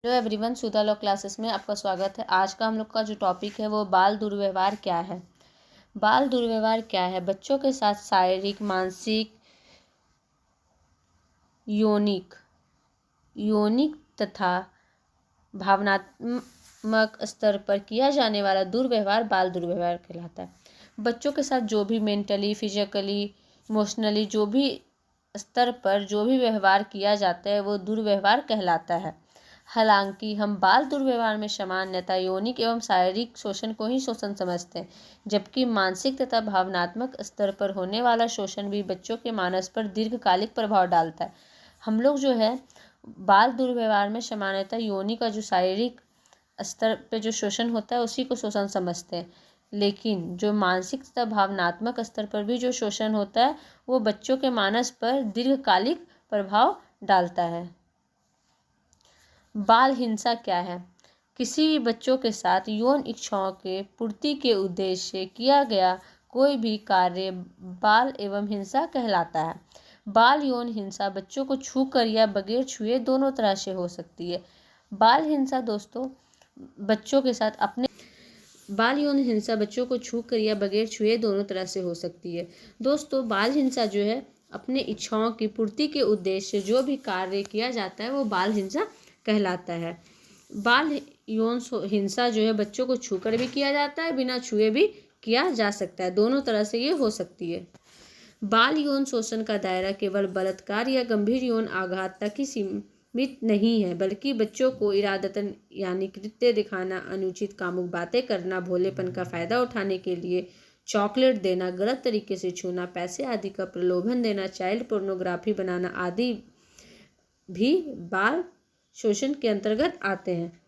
Hello everyone, सुधा law classes में आपका स्वागत है। आज का हम लोग का जो टॉपिक है वो बाल दुर्व्यवहार क्या है। बाल दुर्व्यवहार क्या है? बच्चों के साथ शारीरिक, मानसिक, यौनिक तथा भावनात्मक स्तर पर किया जाने वाला दुर्व्यवहार बाल दुर्व्यवहार कहलाता है। बच्चों के साथ जो भी मेंटली, फिजिकली, इमोशनली जो भी स्तर पर जो भी व्यवहार किया जाता है वो दुर्व्यवहार कहलाता है। हालांकि हम बाल दुर्व्यवहार में सामान्यतः यौनिक एवं शारीरिक शोषण को ही शोषण समझते हैं, जबकि मानसिक तथा भावनात्मक स्तर पर होने वाला शोषण भी बच्चों के मानस पर दीर्घकालिक प्रभाव डालता है। हम लोग जो है बाल दुर्व्यवहार में सामान्यतः यौनिक का जो शारीरिक स्तर पे जो शोषण होता है उसी को शोषण समझते हैं, लेकिन जो मानसिक तथा भावनात्मक स्तर पर भी जो शोषण होता है वो बच्चों के मानस पर दीर्घकालिक प्रभाव डालता है। बाल हिंसा क्या है? किसी भी बच्चों के साथ यौन इच्छाओं के पूर्ति के उद्देश्य से किया गया कोई भी कार्य बाल एवं हिंसा कहलाता है। बाल यौन हिंसा बच्चों को छूकर या बगैर छुए दोनों तरह से हो सकती है। बाल हिंसा दोस्तों बच्चों के साथ बाल यौन हिंसा बच्चों को छूकर या बगैर छुए दोनों तरह से हो सकती है। दोस्तों, बाल हिंसा जो है अपने इच्छाओं की पूर्ति के उद्देश्य से जो भी कार्य किया जाता है वो बाल हिंसा कहलाता है। बाल यौन हिंसा जो है बच्चों को छूकर भी किया जाता है, बिना छुए भी किया जा सकता है, दोनों तरह से ये हो सकती है। बाल यौन शोषण का दायरा केवल बलात्कार या गंभीर यौन आघात तक ही सीमित नहीं है, बल्कि बच्चों को इरादतन यानी कृत्य दिखाना, अनुचित कामुक बातें करना, भोलेपन का फायदा उठाने के लिए चॉकलेट देना, गलत तरीके से छूना, पैसे आदि का प्रलोभन देना, चाइल्ड पोर्नोग्राफी बनाना आदि भी बाल शोषण के अंतर्गत आते हैं।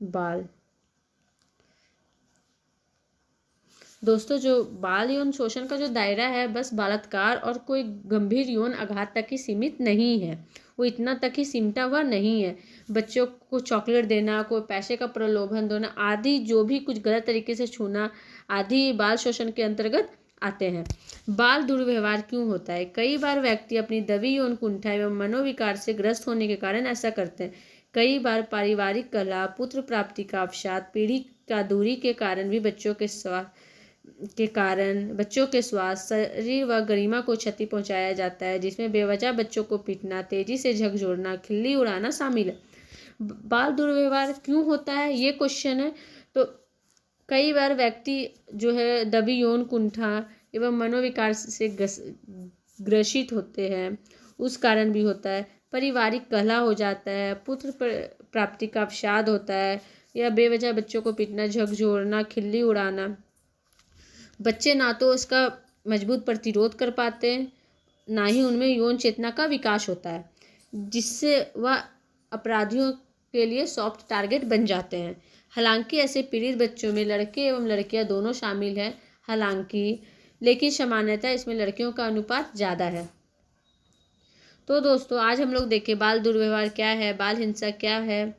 बाल दोस्तों, जो बाल यौन शोषण का जो दायरा है बस बलात्कार और कोई गंभीर यौन आघात तक ही सीमित नहीं है, वो इतना तक ही सिमटा हुआ नहीं है। बच्चों को चॉकलेट देना, कोई पैसे का प्रलोभन देना आदि जो भी कुछ गलत तरीके से छूना आदि बाल शोषण के अंतर्गत आते हैं। बाल दुर्व्यवहार क्यों होता है? कई बार व्यक्ति अपनी दबी यौन कुंठा एवं मनोविकार से ग्रस्त होने के कारण ऐसा करते हैं। कई बार पारिवारिक कलह, पुत्र प्राप्ति का अवसाद, पीढ़ी का दूरी के कारण भी बच्चों के स्वास्थ्य, शरीर व गरिमा को क्षति पहुंचाया जाता है, जिसमें बेवजह बच्चों को पीटना, तेजी से झकझोरना, खिल्ली उड़ाना शामिल है। बाल दुर्व्यवहार क्यों होता है ये क्वेश्चन है। तो कई बार व्यक्ति जो है दबी यौन कुंठा एवं मनोविकार से ग्रसित होते हैं, उस कारण भी होता है। पारिवारिक कलह हो जाता है, पुत्र प्राप्ति का अवसाद होता है, या बेवजह बच्चों को पीटना, झकझोरना, खिल्ली उड़ाना। बच्चे ना तो इसका मजबूत प्रतिरोध कर पाते हैं, ना ही उनमें यौन चेतना का विकास होता है, जिससे वह अपराधियों के लिए सॉफ्ट टारगेट बन जाते हैं। हालांकि ऐसे पीड़ित बच्चों में लड़के एवं लड़कियां दोनों शामिल हैं, लेकिन सामान्यतः इसमें लड़कियों का अनुपात ज़्यादा है। तो दोस्तों, आज हम लोग देखें बाल दुर्व्यवहार क्या है, बाल हिंसा क्या है,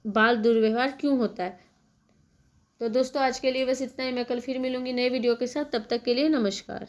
बाल दुर्व्यवहार क्यों होता है। तो दोस्तों, आज के लिए बस इतना ही। मैं कल फिर मिलूंगी नए वीडियो के साथ। तब तक के लिए नमस्कार।